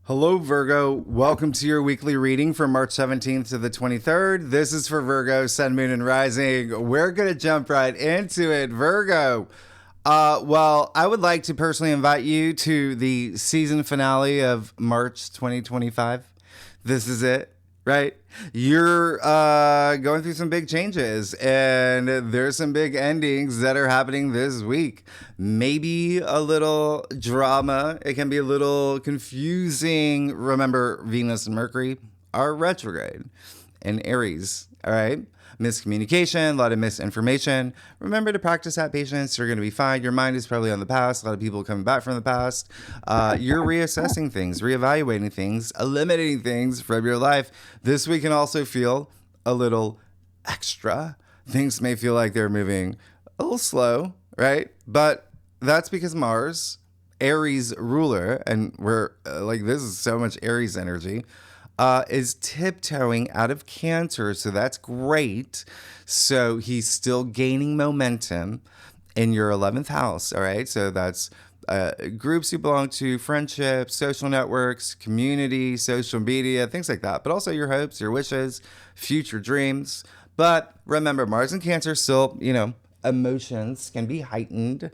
Hello, Virgo. Welcome to your weekly reading from March 17th to the 23rd. This is for Virgo, Sun, Moon, and Rising. We're going to jump right into it, Virgo. Well, I would like to personally invite you to the season finale of March 2025. This is it, right? You're going through some big changes, and there's some big endings that are happening this week. Maybe a little drama. It can be a little confusing. Remember, Venus and Mercury are retrograde in Aries, all right? Miscommunication, a lot of misinformation. Remember to practice that patience. You're going to be fine. Your mind is probably on the past. A lot of people coming back from the past. You're reassessing things, reevaluating things, eliminating things from your life. This week can also feel a little extra. Things may feel like they're moving a little slow, right? But that's because Mars, Aries ruler, and we're like, this is so much Aries energy, is tiptoeing out of Cancer. So that's great. So he's still gaining momentum in your 11th house. All right. So that's groups you belong to, friendships, social networks, community, social media, things like that. But also your hopes, your wishes, future dreams. But remember, Mars and Cancer still, emotions can be heightened,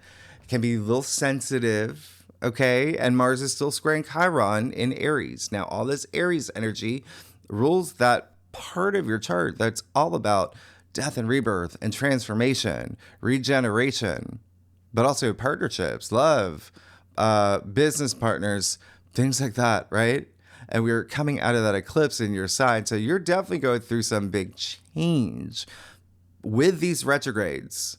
can be a little sensitive. Okay, and Mars is still squaring Chiron in Aries. Now, all this Aries energy rules that part of your chart that's all about death and rebirth and transformation, regeneration, but also partnerships, love, business partners, things like that, right? And we're coming out of that eclipse in your sign. So you're definitely going through some big change with these retrogrades.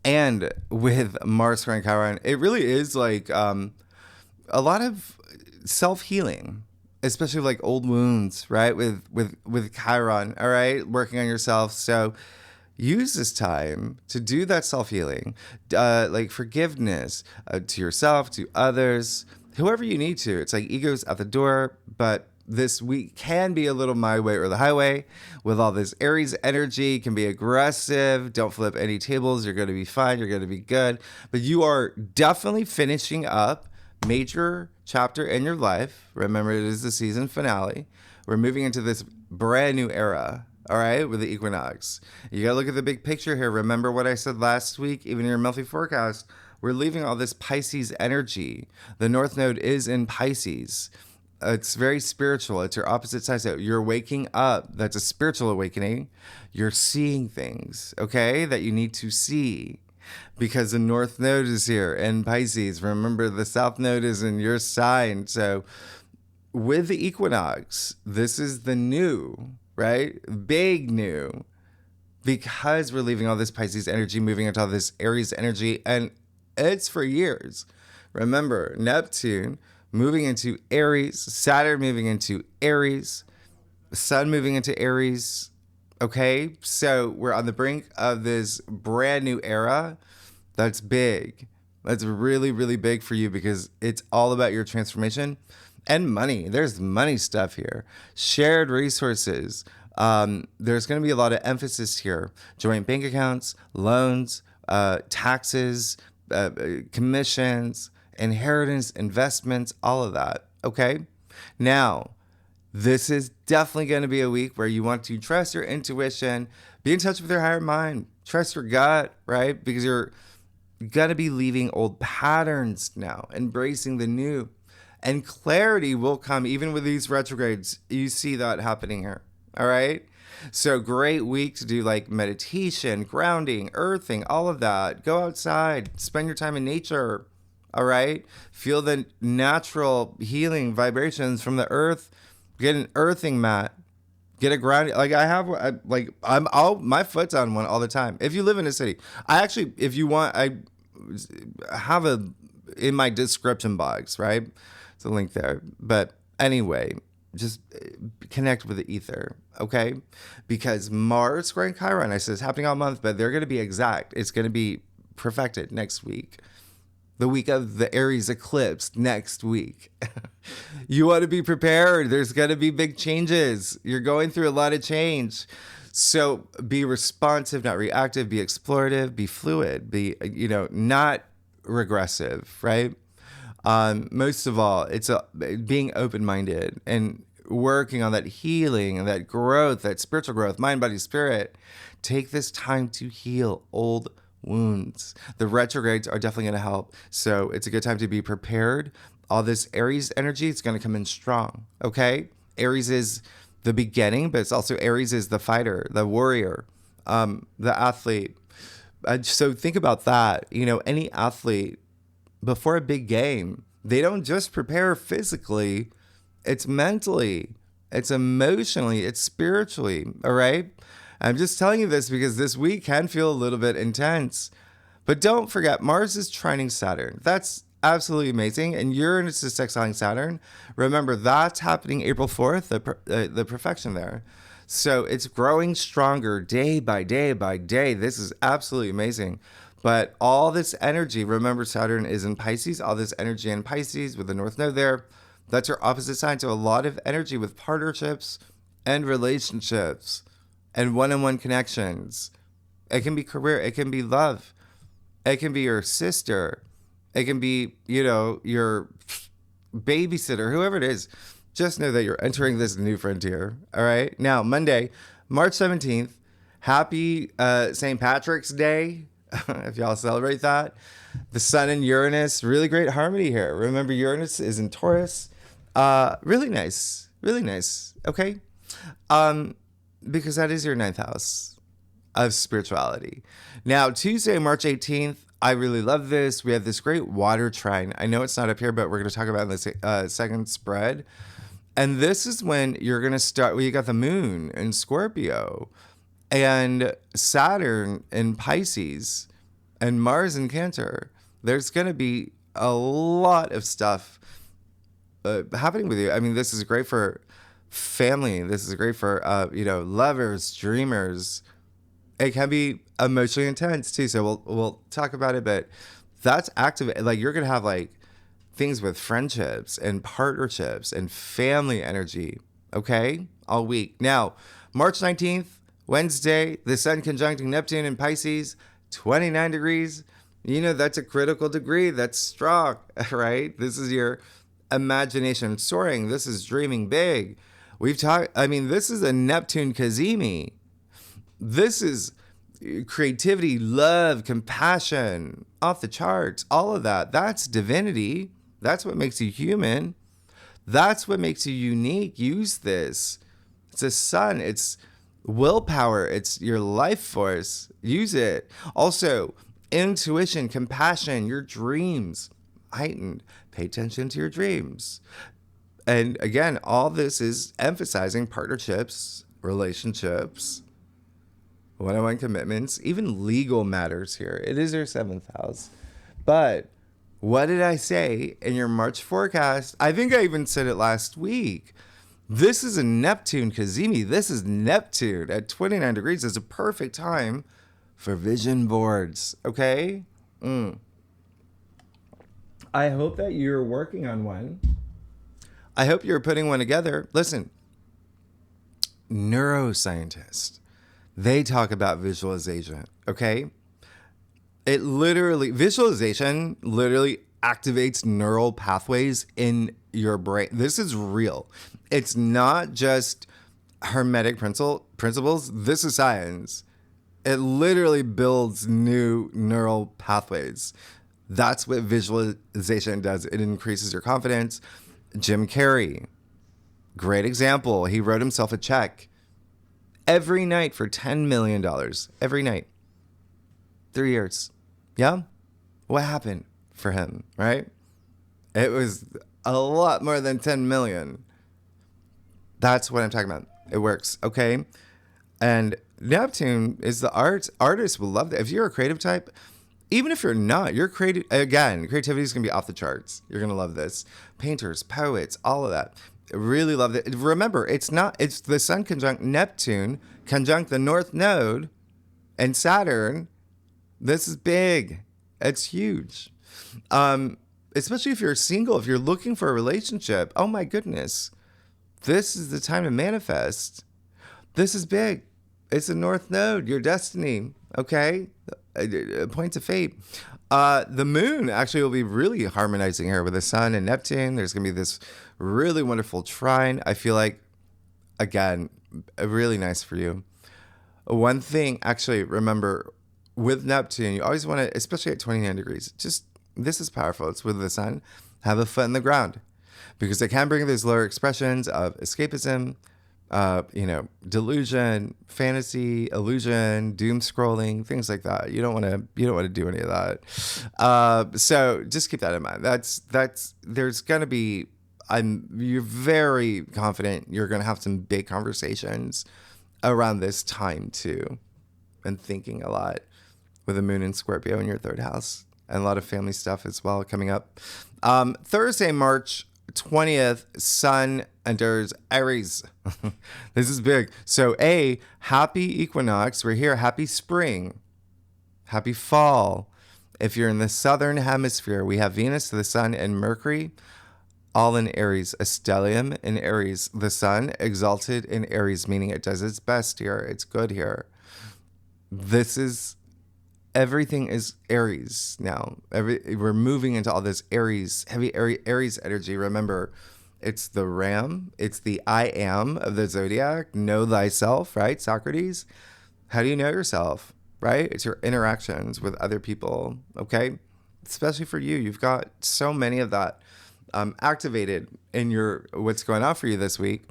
And with Mars squaring Chiron, it really is like a lot of self-healing, especially like old wounds, right? With Chiron, all right, working on yourself. So use this time to do that self-healing, like forgiveness to yourself, to others, whoever you need to. It's like ego's at the door, but this week can be a little my way or the highway with all this Aries energy. Can be aggressive. Don't flip any tables. You're going to be fine. You're going to be good. But you are definitely finishing up major chapter in your life. Remember, it is the season finale. We're moving into this brand new era. All right, with the equinox. You got to look at the big picture here. Remember what I said last week, even in your monthly forecast. We're leaving all this Pisces energy. The North Node is in Pisces. It's very spiritual. It's your opposite side. So you're waking up. That's a spiritual awakening. You're seeing things, okay, that you need to see because the North Node is here in Pisces. Remember, the South Node is in your sign. So with the equinox, this is the new, right? Big new, because we're leaving all this Pisces energy, moving into all this Aries energy, and it's for years. Remember, Neptune moving into Aries, Saturn moving into Aries, Sun moving into Aries. Okay, so we're on the brink of this brand new era. That's big. That's really, really big for you because it's all about your transformation and money. There's money stuff here. Shared resources. There's going to be a lot of emphasis here. Joint bank accounts, loans, taxes, commissions, inheritance, investments, all of that. Okay. Now, this is definitely going to be a week where you want to trust your intuition, be in touch with your higher mind, trust your gut, right? Because you're going to be leaving old patterns now, embracing the new. And clarity will come even with these retrogrades. You see that happening here. All right. So great week to do like meditation, grounding, earthing, all of that. Go outside, spend your time in nature. All right. Feel the natural healing vibrations from the earth. Get an earthing mat. Get a grounding. Like my foot's on one all the time. If you live in a city, I actually, if you want, I have in my description box, right? It's a link there. But anyway, just connect with the ether, okay? Because Mars squaring Chiron, I said it's happening all month, but they're going to be exact. It's going to be perfected next week. The week of the Aries eclipse next week. You want to be prepared. There's going to be big changes. You're going through a lot of change. So be responsive, not reactive, be explorative, be fluid, be, not regressive, right? Most of all, it's being open-minded and working on that healing and that growth, that spiritual growth, mind, body, spirit. Take this time to heal old wounds. The retrogrades are definitely going to help. So it's a good time to be prepared. All this Aries energy, it's going to come in strong. Okay. Aries is the beginning, but it's also Aries is the fighter, the warrior, the athlete. So think about that. Any athlete before a big game, they don't just prepare physically. It's mentally, it's emotionally, it's spiritually. All right. I'm just telling you this because this week can feel a little bit intense. But don't forget, Mars is trining Saturn. That's absolutely amazing. And Uranus is sextiling Saturn. Remember, that's happening April 4th, the perfection there. So it's growing stronger day by day by day. This is absolutely amazing. But all this energy, remember, Saturn is in Pisces, all this energy in Pisces with the North Node there. That's your opposite sign. So a lot of energy with partnerships and relationships and one-on-one connections. It can be career. It can be love. It can be your sister. It can be, your babysitter, whoever it is. Just know that you're entering this new frontier. All right. Now, Monday, March 17th, happy St. Patrick's Day, if y'all celebrate that. The Sun and Uranus, really great harmony here. Remember, Uranus is in Taurus. Really nice. Really nice. Okay. Because that is your ninth house of spirituality. Now, Tuesday, March 18th, I really love this. We have this great water trine. I know it's not up here, but we're going to talk about it in the second spread. And this is when you're going to start, you got the moon in Scorpio and Saturn in Pisces and Mars in Cancer. There's going to be a lot of stuff happening with you. I mean, this is great for family. This is great for, lovers, dreamers. It can be emotionally intense too. So we'll talk about it, but that's active. Like you're going to have things with friendships and partnerships and family energy. Okay. All week. Now, March 19th, Wednesday, the Sun conjuncting Neptune in Pisces, 29 degrees. That's a critical degree. That's strong, right? This is your imagination soaring. This is dreaming big. This is a Neptune kazimi. This is creativity, love, compassion, off the charts, all of that. That's divinity. That's what makes you human. That's what makes you unique. Use this. It's a sun. It's willpower. It's your life force. Use it. Also, intuition, compassion, your dreams heightened. Pay attention to your dreams. And again, all this is emphasizing partnerships, relationships, one-on-one commitments, even legal matters here. It is your seventh house. But what did I say in your March forecast? I think I even said it last week. This is a Neptune kazimi. This is Neptune at 29 degrees. It's a perfect time for vision boards. Okay? I hope that you're working on one. I hope you're putting one together. Listen, neuroscientists, they talk about visualization, okay? Visualization literally activates neural pathways in your brain. This is real. It's not just hermetic principles. This is science. It literally builds new neural pathways. That's what visualization does. It increases your confidence. Jim Carrey, great example. He wrote himself a check every night for $10 million. Every night. 3 years. Yeah? What happened for him, right? It was a lot more than 10 million. That's what I'm talking about. It works, okay? And Neptune is the arts. Artists will love that. If you're a creative type, even if you're not, you're creative. Again, creativity is going to be off the charts. You're going to love this. Painters, poets, all of that. Really love it. Remember, it's the Sun conjunct Neptune, conjunct the North Node and Saturn. This is big. It's huge. Especially if you're single, if you're looking for a relationship. Oh my goodness. This is the time to manifest. This is big. It's the North Node, your destiny. Okay? Points of fate. The moon actually will be really harmonizing here with the sun and Neptune. There's going to be this really wonderful trine. I feel like, again, really nice for you. One thing, actually, remember, with Neptune, you always want to, especially at 29 degrees, just, this is powerful. It's with the sun. Have a foot in the ground. Because it can bring those lower expressions of escapism, delusion, fantasy, illusion, doom scrolling, things like that. You don't want to do any of that. So just keep that in mind. There's going to be, you're very confident you're going to have some big conversations around this time too, and thinking a lot with the moon in Scorpio in your third house, and a lot of family stuff as well coming up. Thursday, March 20th, Sun enters Aries. This is big. So happy equinox. We're here. Happy spring. Happy fall. If you're in the southern hemisphere, we have Venus, the sun, and Mercury all in Aries. A stellium in Aries. The sun exalted in Aries, meaning it does its best here. It's good here. Everything is Aries now. We're moving into all this Aries, heavy Aries energy. Remember, it's the Ram. It's the I am of the zodiac. Know thyself, right? Socrates. How do you know yourself, right? It's your interactions with other people, okay? Especially for you. You've got so many of that activated in what's going on for you this week.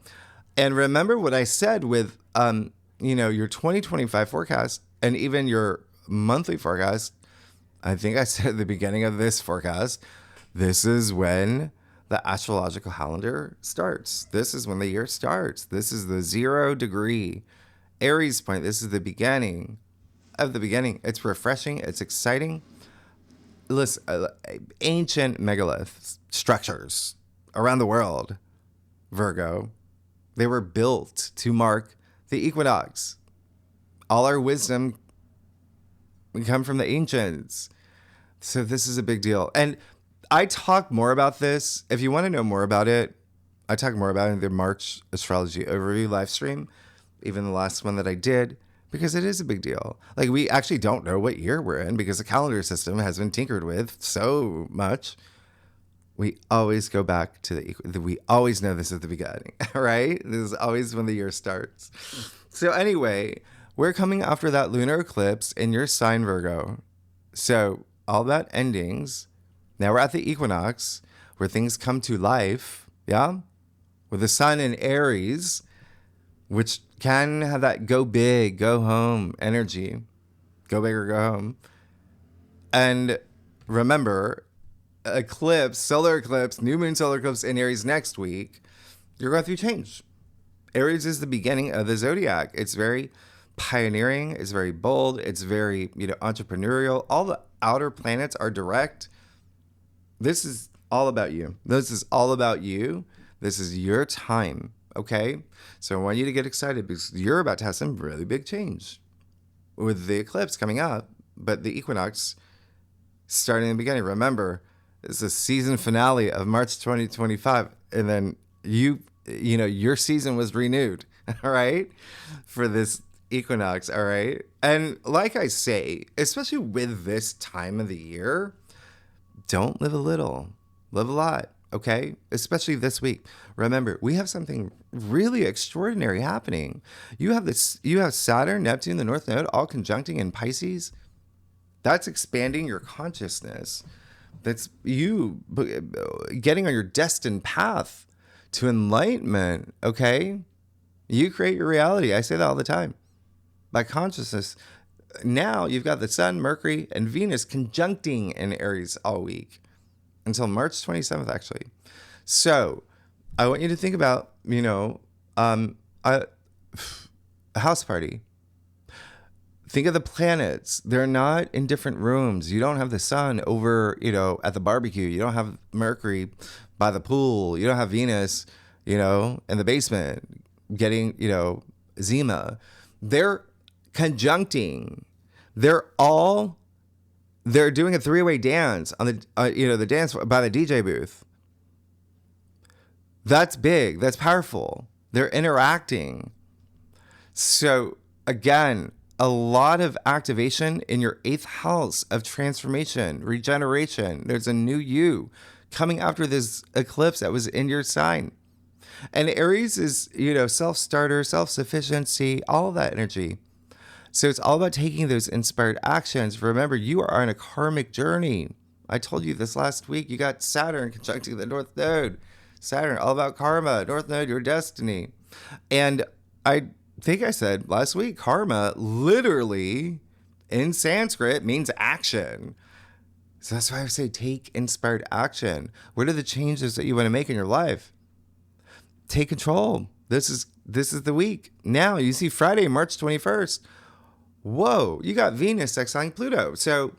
And remember what I said with, your 2025 forecast and even your monthly forecast. I think I said at the beginning of this forecast, this is when the astrological calendar starts. This is when the year starts. This is the 0 degree Aries point. This is the beginning of the beginning. It's refreshing. It's exciting. Listen, ancient megalith structures around the world, Virgo, they were built to mark the equinox. All our wisdom, we come from the ancients. So this is a big deal. And I talk more about this. If you want to know more about it, I talk more about it in the March astrology overview live stream, even the last one that I did, because it is a big deal. Like, we actually don't know what year we're in because the calendar system has been tinkered with so much. We always go back to we always know this at the beginning, right? This is always when the year starts. So anyway, we're coming after that lunar eclipse in your sign, Virgo. So all that endings, now we're at the equinox where things come to life, yeah? With the sun in Aries, which can have that go big, go home energy. Go big or go home. And remember, solar eclipse, new moon solar eclipse in Aries next week, you're going through change. Aries is the beginning of the zodiac. It's very pioneering. It's very bold. It's very, entrepreneurial. All the outer planets are direct. This is all about you. This is all about you. This is your time. Okay? So I want you to get excited because you're about to have some really big change with the eclipse coming up, but the equinox starting in the beginning. Remember, it's the season finale of March 2025. And then your season was renewed, all right, for this equinox, all right? And like I say, especially with this time of the year, don't live a little, live a lot, okay? Especially this week. Remember, we have something really extraordinary happening. You have Saturn, Neptune, the North Node, all conjuncting in Pisces. That's expanding your consciousness. That's you getting on your destined path to enlightenment, okay? You create your reality. I say that all the time. By consciousness. Now you've got the Sun, Mercury, and Venus conjuncting in Aries all week until March 27th, actually. So I want you to think about, a house party. Think of the planets. They're not in different rooms. You don't have the sun over, at the barbecue. You don't have Mercury by the pool. You don't have Venus, in the basement getting, Zima. They're conjuncting. They're doing a three-way dance on the dance by the DJ booth. That's big. That's powerful. They're interacting. So again, a lot of activation in your 8th house of transformation, regeneration. There's a new you coming after this eclipse that was in your sign. And Aries is, self-starter, self-sufficiency, all of that energy. So it's all about taking those inspired actions. Remember, you are on a karmic journey. I told you this last week. You got Saturn conjuncting the North Node. Saturn, all about karma. North Node, your destiny. And I think I said last week, karma literally in Sanskrit means action. So that's why I say take inspired action. What are the changes that you want to make in your life? Take control. This is the week. Now you see Friday, March 21st. Whoa, you got Venus sexiling Pluto. So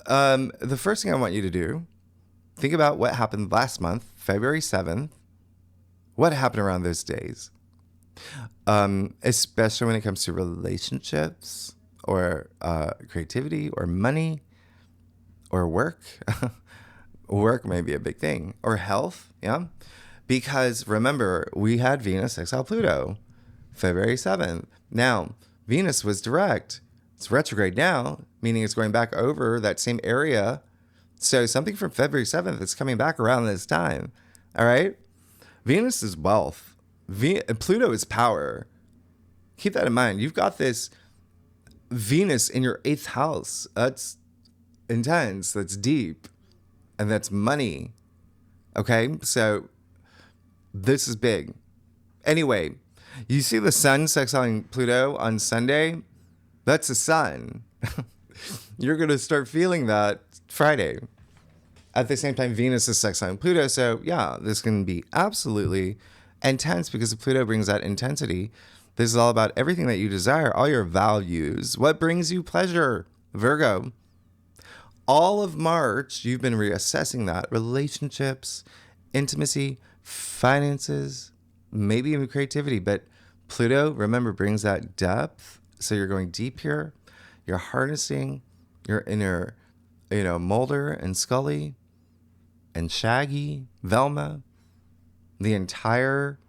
the first thing I want you to do, think about what happened last month, February 7th. What happened around those days? Especially when it comes to relationships or creativity or money or work. Work may be a big thing. Or health, yeah? Because remember, we had Venus sextile Pluto, February 7th. Now, Venus was direct. It's retrograde now, meaning it's going back over that same area. So something from February 7th is coming back around this time. All right? Venus is wealth. Pluto is power. Keep that in mind. You've got this Venus in your 8th house. That's intense. That's deep. And that's money. Okay? So this is big. Anyway, you see the sun sextiling Pluto on Sunday? That's the sun. You're going to start feeling that Friday. At the same time, Venus is sextiling Pluto. So yeah, this can be absolutely intense because Pluto brings that intensity. This is all about everything that you desire, all your values. What brings you pleasure? Virgo. All of March, you've been reassessing that. Relationships, intimacy, finances, maybe even creativity. But Pluto, remember, brings that depth. So you're going deep here. You're harnessing your inner, Mulder and Scully and Shaggy, Velma, the entire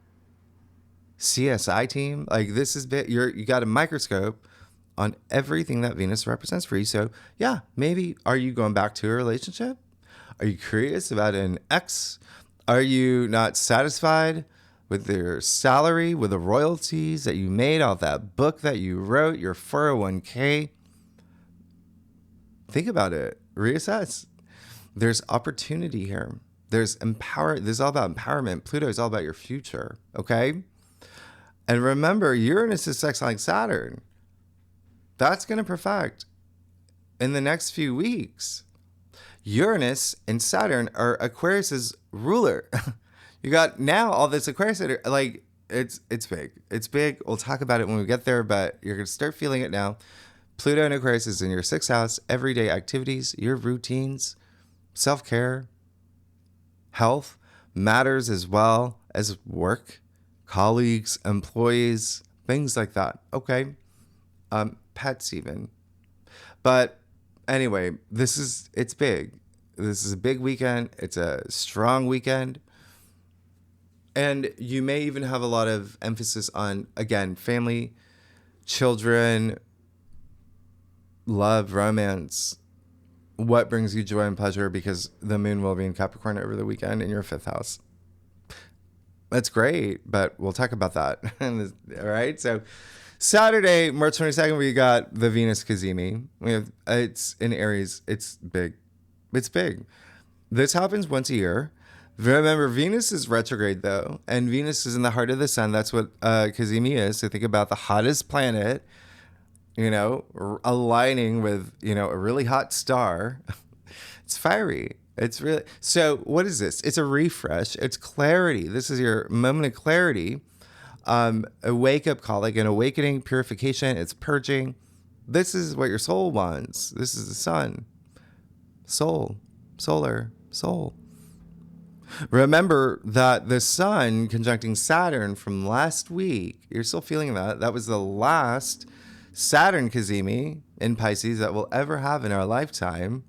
CSI team. Like this is bit. You got a microscope on everything that Venus represents for you. So yeah, maybe are you going back to a relationship? Are you curious about an ex? Are you not satisfied with your salary, with the royalties that you made off that book that you wrote, your 401k? Think about it. Reassess. There's opportunity here. This is all about empowerment. Pluto is all about your future. Okay? And remember, Uranus is sextiling Saturn. That's going to perfect in the next few weeks. Uranus and Saturn are Aquarius's ruler. You got now all this Aquarius, like it's big. It's big. We'll talk about it when we get there, but you're going to start feeling it now. Pluto and Aquarius is in your 6th house, everyday activities, your routines, self-care, health matters as well as work, colleagues, employees, things like that. Okay. Pets even. But anyway, it's big. This is a big weekend. It's a strong weekend. And you may even have a lot of emphasis on, again, family, children, love, romance, what brings you joy and pleasure, because the moon will be in Capricorn over the weekend in your 5th house. That's great, but we'll talk about that. All right. So Saturday, March 22nd, we got the Venus kazimi. It's in Aries. It's big. It's big. This happens once a year. Remember, Venus is retrograde, though, and Venus is in the heart of the sun. That's what kazimi is. So think about the hottest planet, aligning with, a really hot star. It's fiery. It's really... So what is this? It's a refresh. It's clarity. This is your moment of clarity. A wake-up call, like an awakening, purification. It's purging. This is what your soul wants. This is the sun. Soul. Solar. Soul. Remember that the sun conjuncting Saturn from last week, you're still feeling that. That was the last Saturn kazimi in Pisces that we'll ever have in our lifetime.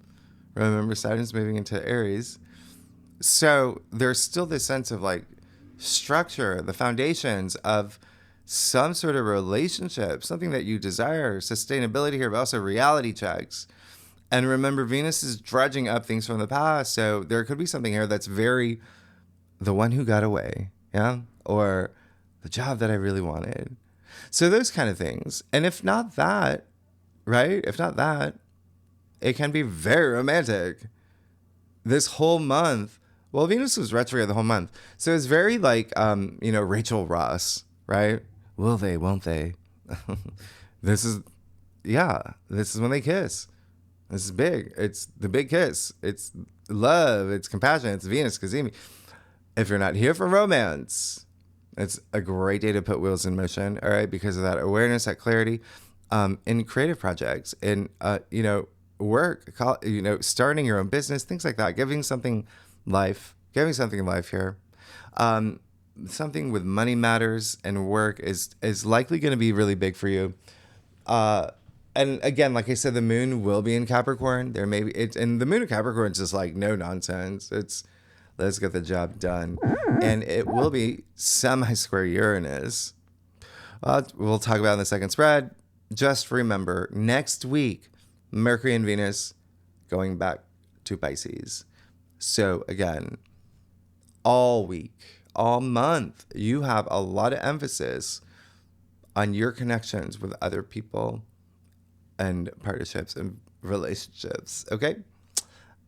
Remember, Saturn's moving into Aries. So there's still this sense of like structure, the foundations of some sort of relationship, something that you desire, sustainability here, but also reality checks. And remember, Venus is dredging up things from the past. So there could be something here that's very the one who got away, yeah? Or the job that I really wanted. So those kind of things. And if not that, right? If not that, it can be very romantic. This whole month, well, Venus was retrograde the whole month. So it's very like, Rachel Ross, right? Will they, won't they? This is when they kiss. This is big. It's the big kiss. It's love. It's compassion. It's Venus, kazimi. If you're not here for romance, it's a great day to put wheels in motion, all right? Because of that awareness, that clarity, in creative projects, in, work, starting your own business, things like that, giving something life here. Something with money matters and work is likely going to be really big for you. And again, like I said, the moon will be in Capricorn. There may be, and the moon in Capricorn is just like no nonsense. It's let's get the job done. And it will be semi-square Uranus. We'll talk about in the second spread. Just remember, next week, Mercury and Venus going back to Pisces. So again, all week, all month, you have a lot of emphasis on your connections with other people and partnerships and relationships, okay?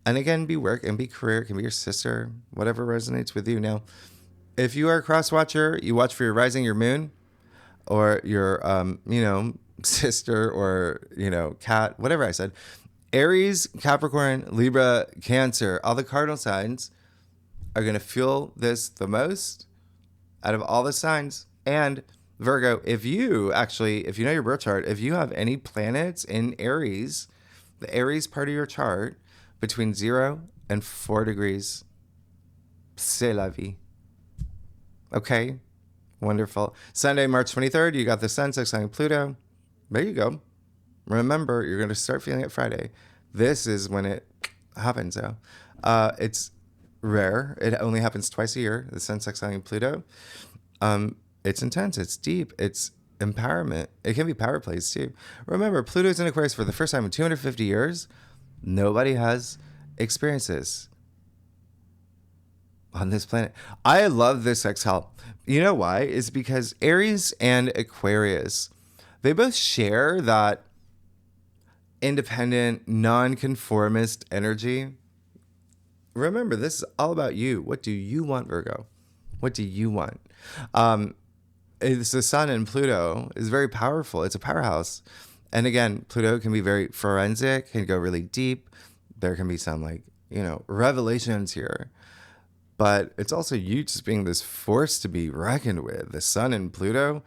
And again, be work and be career. It can be your sister, whatever resonates with you. Now, if you are a cross watcher, you watch for your rising, your moon, or your, sister or, cat, whatever I said. Aries, Capricorn, Libra, Cancer, all the cardinal signs are going to feel this the most out of all the signs. And Virgo, if you know your birth chart, if you have any planets in Aries, the Aries part of your chart, between 0 and 4 degrees, c'est la vie. Okay, wonderful. Sunday, March 23rd, you got the Sun sextiling Pluto. There you go. Remember, you're going to start feeling it Friday. This is when it happens, though. It's rare. It only happens twice a year, the Sun sextiling Pluto. It's intense. It's deep. It's empowerment. It can be power plays, too. Remember, Pluto's in Aquarius for the first time in 250 years. Nobody has experienced this on this planet. I love this sextile. You know why? It's because Aries and Aquarius, they both share that independent, non-conformist energy. Remember, this is all about you. What do you want, Virgo? What do you want? It's the Sun and Pluto is very powerful. It's a powerhouse. And again, Pluto can be very forensic, can go really deep. There can be some revelations here. But it's also you just being this force to be reckoned with. The Sun and Pluto,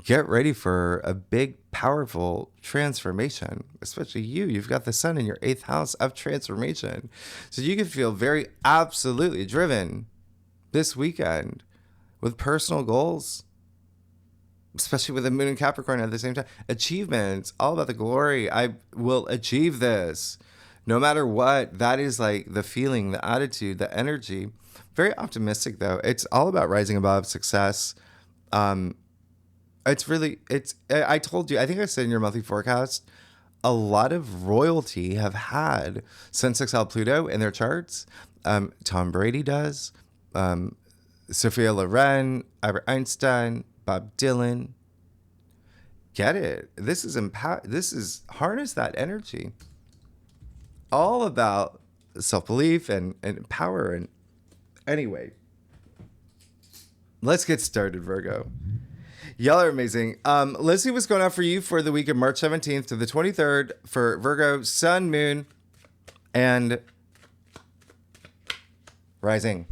get ready for a big, powerful transformation. Especially you. You've got the Sun in your 8th house of transformation. So you can feel very absolutely driven this weekend with personal goals. Especially with the moon in Capricorn at the same time. Achievements, all about the glory. I will achieve this. No matter what, that is like the feeling, the attitude, the energy. Very optimistic, though. It's all about rising above, success. I told you, I think I said in your monthly forecast, a lot of royalty have had Sun sextile Pluto in their charts. Tom Brady does. Sophia Loren, Albert Einstein, Bob Dylan. Get it. This is harness that energy. All about self-belief and power. And anyway, let's get started, Virgo. Y'all are amazing. Let's see what's going on for you for the week of March 17th to the 23rd for Virgo, Sun, Moon, and Rising.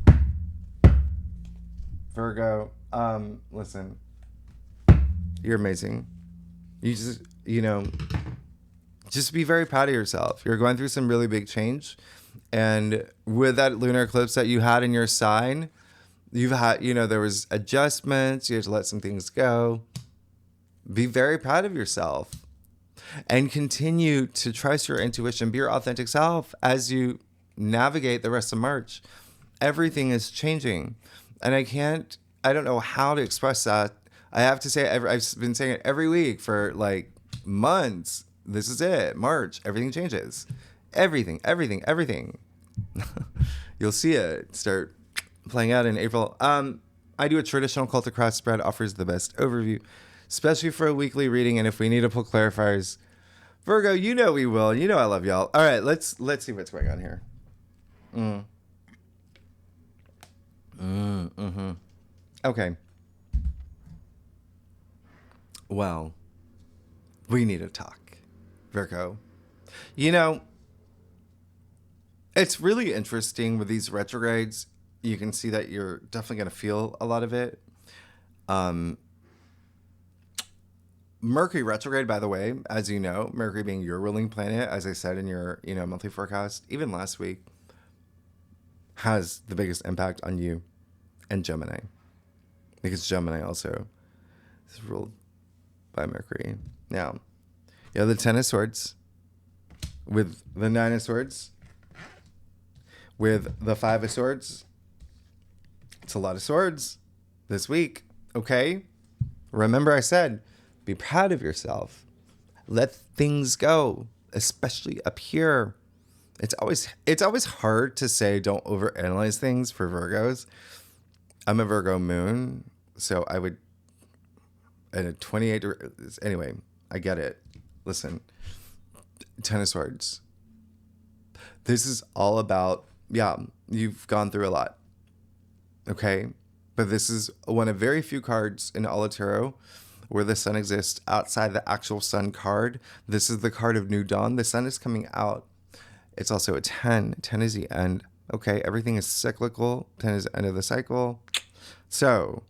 Virgo, listen. You're amazing. You just be very proud of yourself. You're going through some really big change. And with that lunar eclipse that you had in your sign, you've had, there was adjustments. You had to let some things go. Be very proud of yourself and continue to trust your intuition. Be your authentic self as you navigate the rest of March. Everything is changing. And I don't know how to express that. I have to say, I've been saying it every week for like months. This is it. March, everything changes. Everything. You'll see it start playing out in April. I do a traditional cult of cross spread, offers the best overview, especially for a weekly reading. And if we need to pull clarifiers, Virgo, you know we will. You know I love y'all. All right, let's see what's going on here. Okay. Well, we need to talk, Virgo. You know, it's really interesting with these retrogrades. You can see that you're definitely going to feel a lot of it. Mercury retrograde, by the way, as you know, Mercury being your ruling planet, as I said in your, monthly forecast, even last week, has the biggest impact on you and Gemini. Because Gemini also is ruled by Mercury. Now, you have the Ten of Swords with the Nine of Swords, with the Five of Swords. It's a lot of swords this week, okay? Remember I said, be proud of yourself. Let things go, especially up here. It's always hard to say don't overanalyze things for Virgos. I'm a Virgo moon, so I would, at a 28, anyway, I get it. Listen, Ten of Swords. This is all about, you've gone through a lot, okay? But this is one of very few cards in all of tarot where the sun exists outside the actual sun card. This is the card of new dawn. The sun is coming out. It's also a 10. 10 is the end. Okay, everything is cyclical. 10 is the end of the cycle. So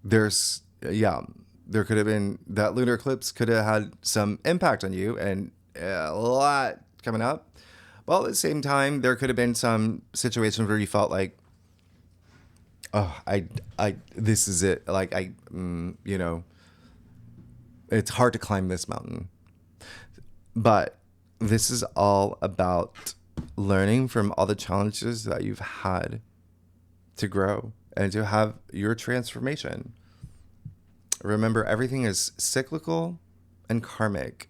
there could have been, that lunar eclipse could have had some impact on you and a lot coming up. Well, at the same time, there could have been some situations where you felt like, oh, this is it. Like, it's hard to climb this mountain. But this is all about learning from all the challenges that you've had to grow and to have your transformation. Remember, everything is cyclical and karmic.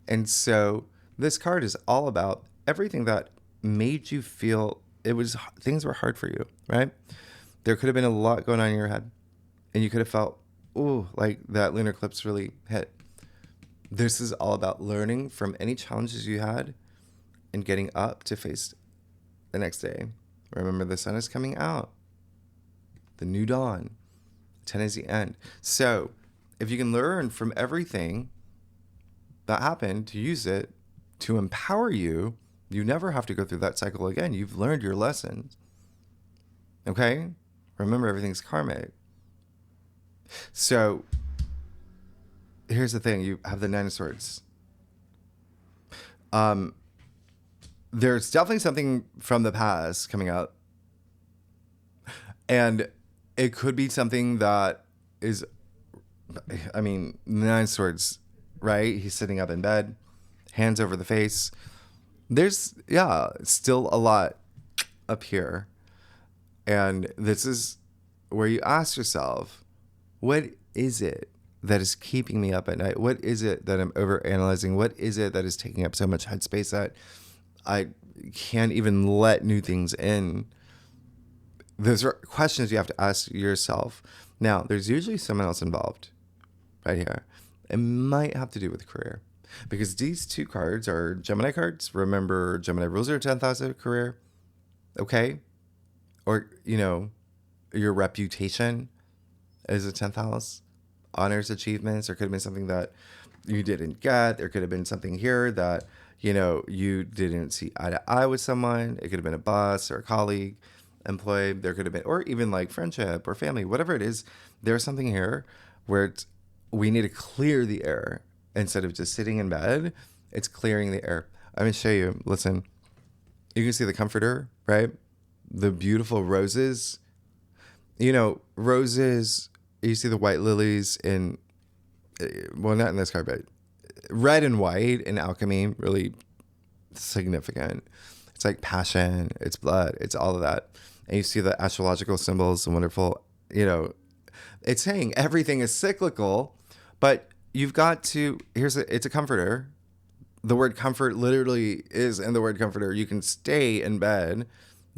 And so this card is all about everything that made you feel things were hard for you, right? There could have been a lot going on in your head, and you could have felt, ooh, like that lunar eclipse really hit. This is all about learning from any challenges you had and getting up to face the next day. Remember, the sun is coming out. The new dawn. 10 is the end. So if you can learn from everything that happened to use it to empower you, you never have to go through that cycle again. You've learned your lessons. Okay? Remember, everything's karmic. So here's the thing. You have the Nine of Swords. There's definitely something from the past coming out. And it could be something that is, Nine of Swords, right? He's sitting up in bed, hands over the face. There's, still a lot up here. And this is where you ask yourself, what is it that is keeping me up at night? What is it that I'm overanalyzing? What is it that is taking up so much headspace that I can't even let new things in? Those are questions you have to ask yourself. Now, there's usually someone else involved right here. It might have to do with career, because these two cards are Gemini cards. Remember, Gemini rules your 10th house of career. Okay? Or, your reputation is a 10th house. Honors, achievements. There could have been something that you didn't get. There could have been something here that, you didn't see eye to eye with someone. It could have been a boss or a colleague, employee. There could have been, or even like friendship or family, whatever it is. There's something here where we need to clear the air instead of just sitting in bed. It's clearing the air. I'm going to show you. Listen, you can see the comforter, right? The beautiful roses. Roses, you see the white lilies in, well, not in this card, but red and white in alchemy, really significant. It's like passion, it's blood, it's all of that. And you see the astrological symbols, the wonderful, it's saying everything is cyclical, but you've got to, it's a comforter. The word comfort literally is in the word comforter. You can stay in bed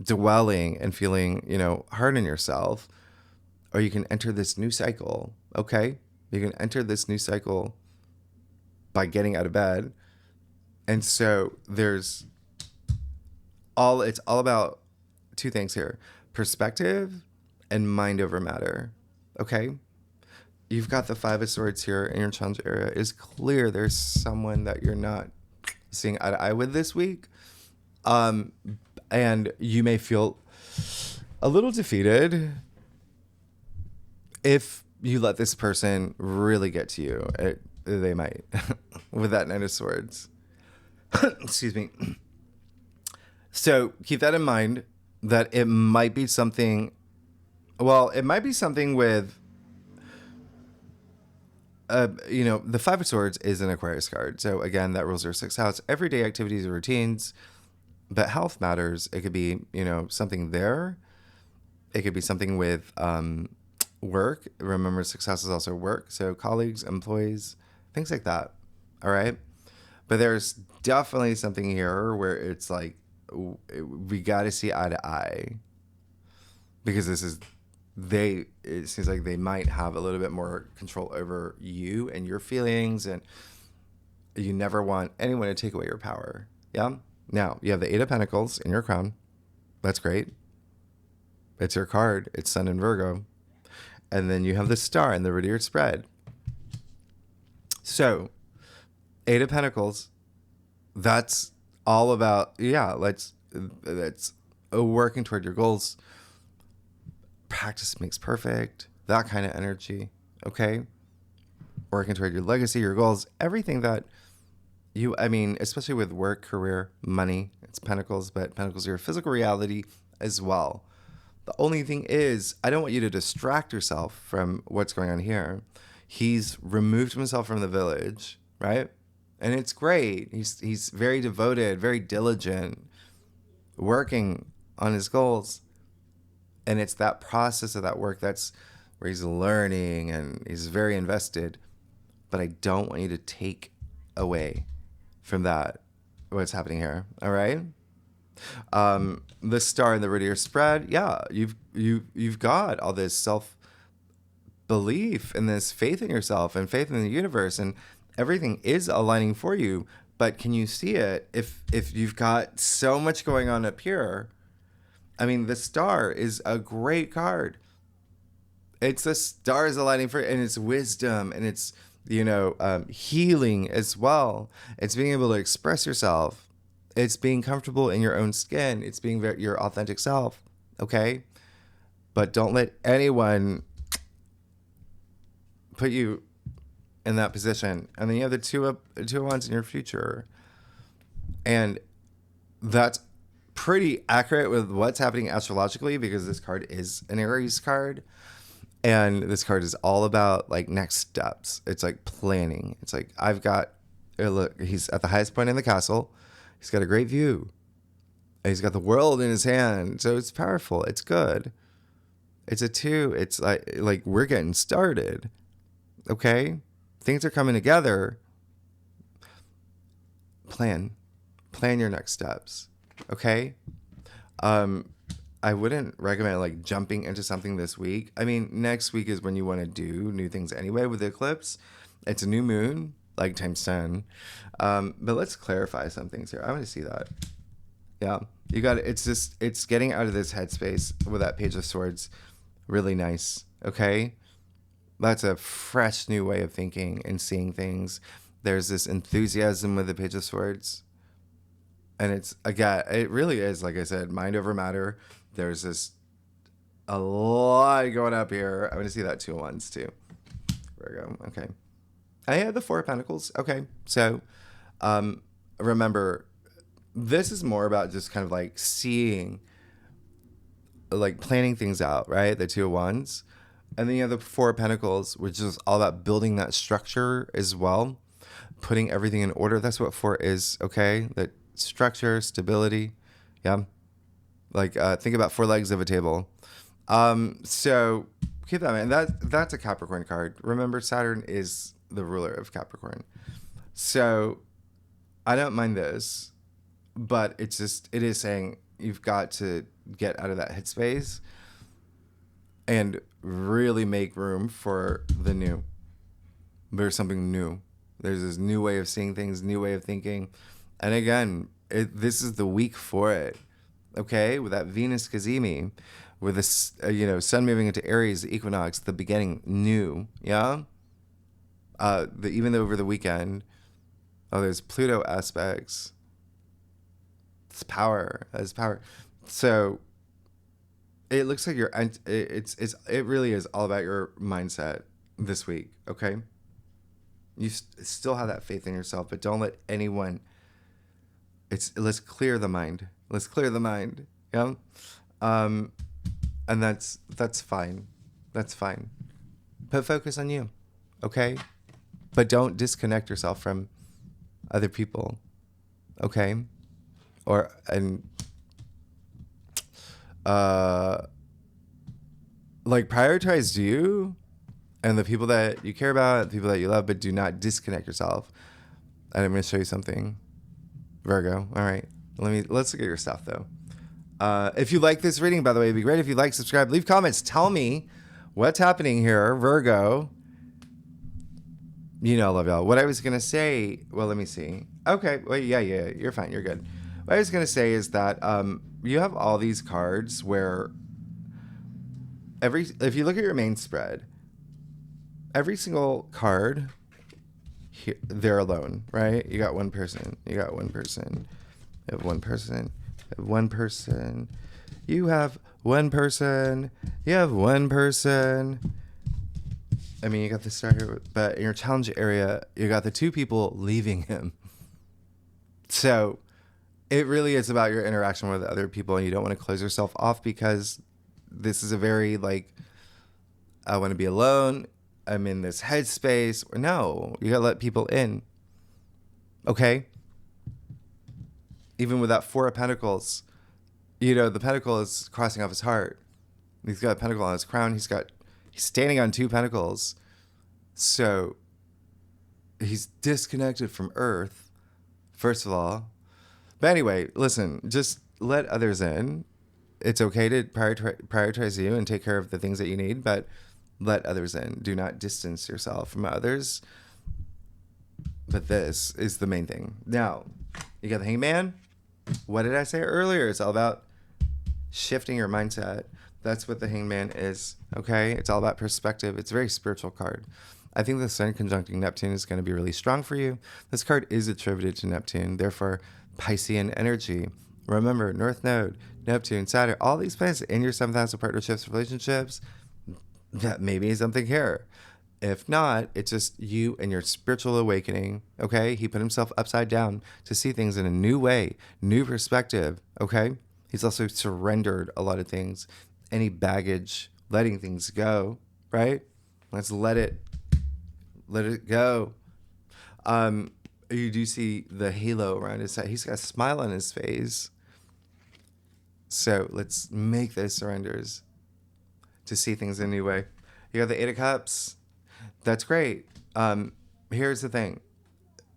dwelling and feeling, hard on yourself, or you can enter this new cycle. Okay. You can enter this new cycle by getting out of bed. And so it's all about two things here: perspective and mind over matter. Okay. You've got the Five of Swords here in your challenge area. It's clear there's someone that you're not seeing eye to eye with this week. And you may feel a little defeated if you let this person really get to you. They might with that Knight of Swords. Excuse me. So keep that in mind, that it might be something. Well, it might be something with. The Five of Swords is an Aquarius card. So again, that rules your sixth house, everyday activities or routines, but health matters. It could be, something there. It could be something with work. Remember, sixth house is also work. So colleagues, employees, things like that. All right. But there's definitely something here where it's like, we got to see eye to eye, because it seems like they might have a little bit more control over you and your feelings, and you never want anyone to take away your power. Yeah. Now you have the Eight of Pentacles in your crown. That's great. It's your card. It's Sun in Virgo. And then you have the Star and the reversed spread. So Eight of Pentacles, that's all about, that's working toward your goals. Practice makes perfect. That kind of energy. Okay. Working toward your legacy, your goals, everything that especially with work, career, money, it's Pentacles, but Pentacles are your physical reality as well. The only thing is, I don't want you to distract yourself from what's going on here. He's removed himself from the village, right? And it's great. He's very devoted, very diligent, working on his goals. And it's that process of that work that's where he's learning and he's very invested. But I don't want you to take away from that what's happening here. All right. The Star and the reversed spread. Yeah, you've got all this self belief and this faith in yourself and faith in the universe, and everything is aligning for you. But can you see it if you've got so much going on up here? The Star is a great card. It's the stars aligning for, and it's wisdom, and it's, healing as well. It's being able to express yourself. It's being comfortable in your own skin. It's being your authentic self. Okay. But don't let anyone put you in that position. And then you have the two of Wands in your future. And that's pretty accurate with what's happening astrologically, because this card is an Aries card, and this card is all about like next steps. It's like planning. It's like, look, he's at the highest point in the castle. He's got a great view. He's got the world in his hand, so it's powerful. It's good. It's a 2. It's like we're getting started. Okay, things are coming together. Plan your next steps. Okay. I wouldn't recommend like jumping into something this week. Next week is when you want to do new things anyway with the eclipse. It's a new moon, like times 10. But let's clarify some things here. I want to see that. Yeah, you got it. It's getting out of this headspace with that Page of Swords. Really nice. Okay. That's a fresh new way of thinking and seeing things. There's this enthusiasm with the Page of Swords. And it really is, like I said, mind over matter. There's a lot going up here. I'm going to see that 2 of Wands too. Virgo. Okay. I have the 4 of Pentacles. Okay. So, remember, this is more about just kind of like seeing, like planning things out, right? The 2 of Wands. And then you have the 4 of Pentacles, which is all about building that structure as well. Putting everything in order. That's what 4 is. Okay. That structure, stability. Yeah. Like, think about 4 legs of a table. So keep that in mind. That's a Capricorn card. Remember, Saturn is the ruler of Capricorn. So I don't mind this, but it is saying you've got to get out of that headspace and really make room for the new. There's something new. There's this new way of seeing things, new way of thinking. And again, this is the week for it. Okay? With that Venus kazimi, with this, sun moving into Aries, the equinox, the beginning, new. Yeah? Even though over the weekend, there's Pluto aspects. It's power. It's power. So it looks like it really is all about your mindset this week. Okay? You still have that faith in yourself, but don't let anyone. Let's clear the mind. Let's clear the mind. Yeah, and that's fine. That's fine. Put focus on you, okay? But don't disconnect yourself from other people, okay? Prioritize you and the people that you care about, the people that you love, but do not disconnect yourself. And I'm going to show you something, Virgo. All right, let's look at your stuff though. If you like this reading, by the way, it'd be great if you like, subscribe, leave comments, tell me what's happening here, Virgo. I love y'all. What I was going to say, well, let me see. Okay, well, yeah, you're fine, you're good. What I was going to say is that you have all these cards where if you look at your main spread, every single card, they're alone, right? You got one person. You got one person. You have one person. You have one person. You have one person. You have one person. I mean, you got the star here, but in your challenge area, you got the two people leaving him. So it really is about your interaction with other people, and you don't want to close yourself off because this is a very, I want to be alone. I'm in this headspace. No, you got to let people in. Okay? Even with that Four of Pentacles, the pentacle is crossing off his heart. He's got a pentacle on his crown. He's standing on two pentacles. So he's disconnected from Earth, first of all. But anyway, listen, just let others in. It's okay to prioritize you and take care of the things that you need, but let others in. Do not distance yourself from others. But this is the main thing. Now, you got the Hangman. What did I say earlier? It's all about shifting your mindset. That's what the Hangman is, okay? It's all about perspective. It's a very spiritual card. I think the Sun conjuncting Neptune is going to be really strong for you. This card is attributed to Neptune, therefore Piscean energy. Remember, North Node, Neptune, Saturn, all these planets in your 7th house of partnerships, relationships, that may be something here. If not, it's just you and your spiritual awakening, okay? He put himself upside down to see things in a new way, new perspective, okay? He's also surrendered a lot of things, any baggage, letting things go, right? Let's let it go. You do see the halo around his head. He's got a smile on his face. So let's make those surrenders to see things in a new way. You got the Eight of Cups. That's great. Here's the thing.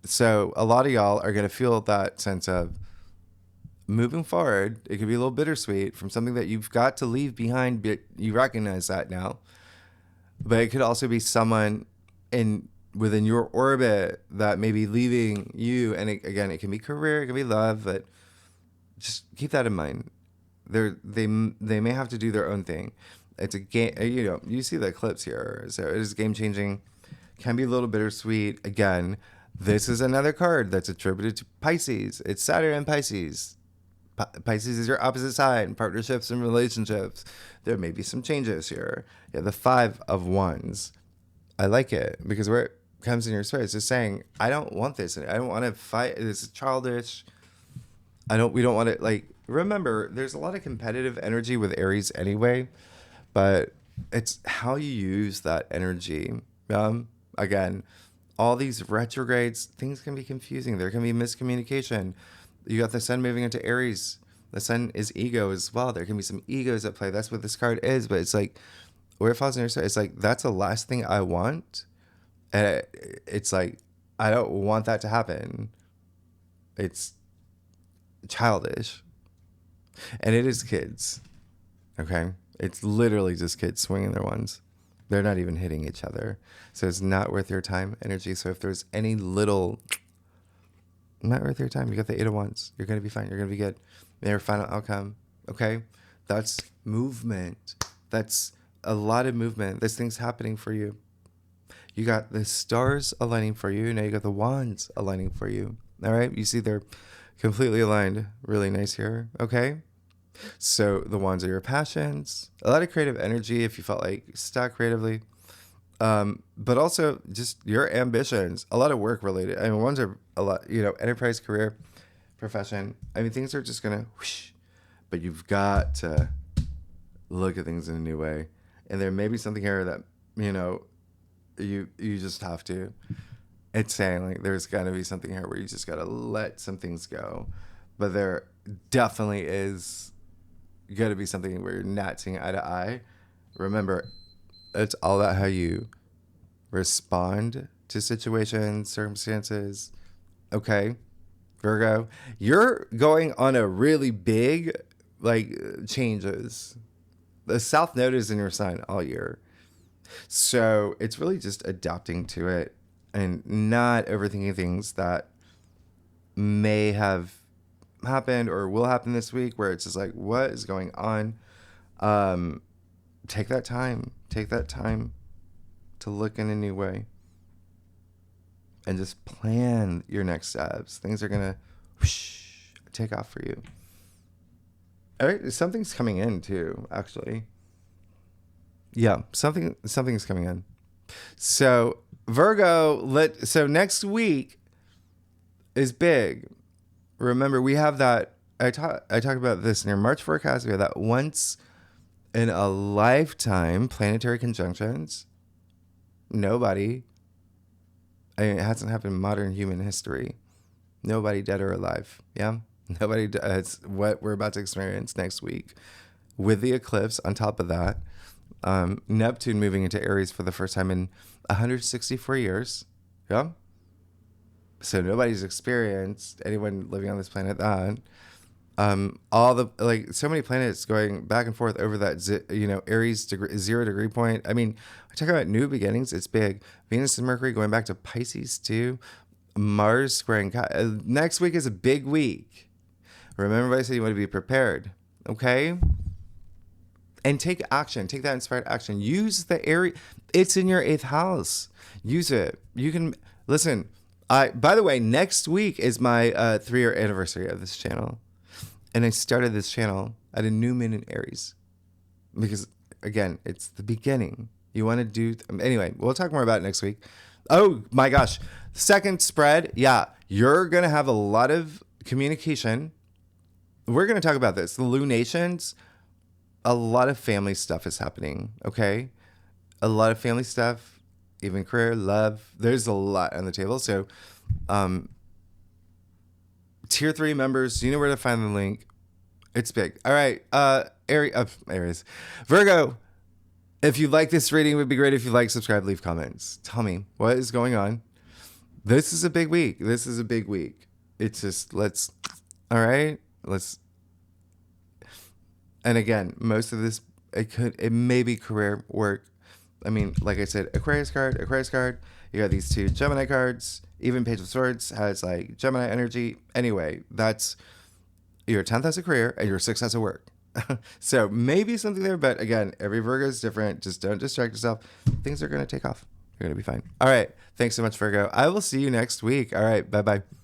So a lot of y'all are going to feel that sense of moving forward. It could be a little bittersweet from something that you've got to leave behind, but you recognize that now. But it could also be someone within your orbit that may be leaving you. And it can be career, it can be love, but just keep that in mind. They may have to do their own thing. It's a game, you see the eclipse here. So it is game changing, can be a little bittersweet. Again, this is another card that's attributed to Pisces. It's Saturn and Pisces. Pisces is your opposite side in partnerships and relationships. There may be some changes here. Yeah, the Five of Wands. I like it because where it comes in your spirit, it's just saying, I don't want this. I don't want to fight. This is childish. We don't want to, remember, there's a lot of competitive energy with Aries anyway, but it's how you use that energy. Again, all these retrogrades, things can be confusing. There can be miscommunication. You got the Sun moving into Aries. The Sun is ego as well. There can be some egos at play. That's what this card is. But it's where it falls in your story, it's like, that's the last thing I want. And it's like, I don't want that to happen. It's childish. And it is kids. Okay? It's literally just kids swinging their wands. They're not even hitting each other. So it's not worth your time, energy. So if there's any little, not worth your time. You got the 8 of Wands. You're going to be fine. You're going to be good. Your final outcome. Okay? That's movement. That's a lot of movement. This thing's happening for you. You got the stars aligning for you. Now you got the wands aligning for you. All right? You see they're completely aligned. Really nice here. Okay? So the wands are your passions. A lot of creative energy if you felt like stuck creatively. But also just your ambitions. A lot of work related. I mean, wands are a lot, enterprise, career, profession. I mean, things are just going to whoosh. But you've got to look at things in a new way. And there may be something here that, you just have to. It's saying like there's got to be something here where you just got to let some things go. But there definitely is got to be something where you're not seeing eye to eye. Remember, it's all about how you respond to situations, circumstances. Okay, Virgo, you're going on a really big changes. The South Node is in your sign all year. So it's really just adapting to it and not overthinking things that may have happened or will happen this week where it's just like, what is going on? Take that time to look in a new way and just plan your next steps. Things are going to take off for you. All right, something's coming in too, actually. Yeah, something's coming in. So Virgo, so next week is big. Remember, we have that. I talk about this in your March forecast. We have that once in a lifetime planetary conjunctions. Nobody. I mean, it hasn't happened in modern human history. Nobody dead or alive. Yeah, nobody. It's what we're about to experience next week, with the eclipse on top of that. Neptune moving into Aries for the first time in 164 years. Yeah. So nobody's experienced, anyone living on this planet, that. All the, so many planets going back and forth over that, Aries 0 degree point. I mean, I talk about new beginnings. It's big. Venus and Mercury going back to Pisces too. Mars squaring. Next week is a big week. Remember, I said you want to be prepared. Okay? And take action. Take that inspired action. Use the Aries. It's in your 8th house. Use it. You can, listen, by the way, next week is my 3-year anniversary of this channel. And I started this channel at a new moon in Aries. Because, again, it's the beginning. You want to do, anyway, we'll talk more about it next week. Oh my gosh. Second spread. Yeah. You're going to have a lot of communication. We're going to talk about this. The lunations. A lot of family stuff is happening, okay? A lot of family stuff, even career, love. There's a lot on the table. So, tier 3 members, you know where to find the link. It's big. All right, Aries. Virgo, if you like this reading, it would be great if you like, subscribe, leave comments. Tell me, what is going on? This is a big week. It's just, all right, let's. And again, most of this, it may be career, work. I mean, like I said, Aquarius card. You got these 2 Gemini cards. Even Page of Swords has Gemini energy. Anyway, that's your 10th house of career and your 6th house of work. So maybe something there, but again, every Virgo is different. Just don't distract yourself. Things are going to take off. You're going to be fine. All right. Thanks so much, Virgo. I will see you next week. All right. Bye-bye.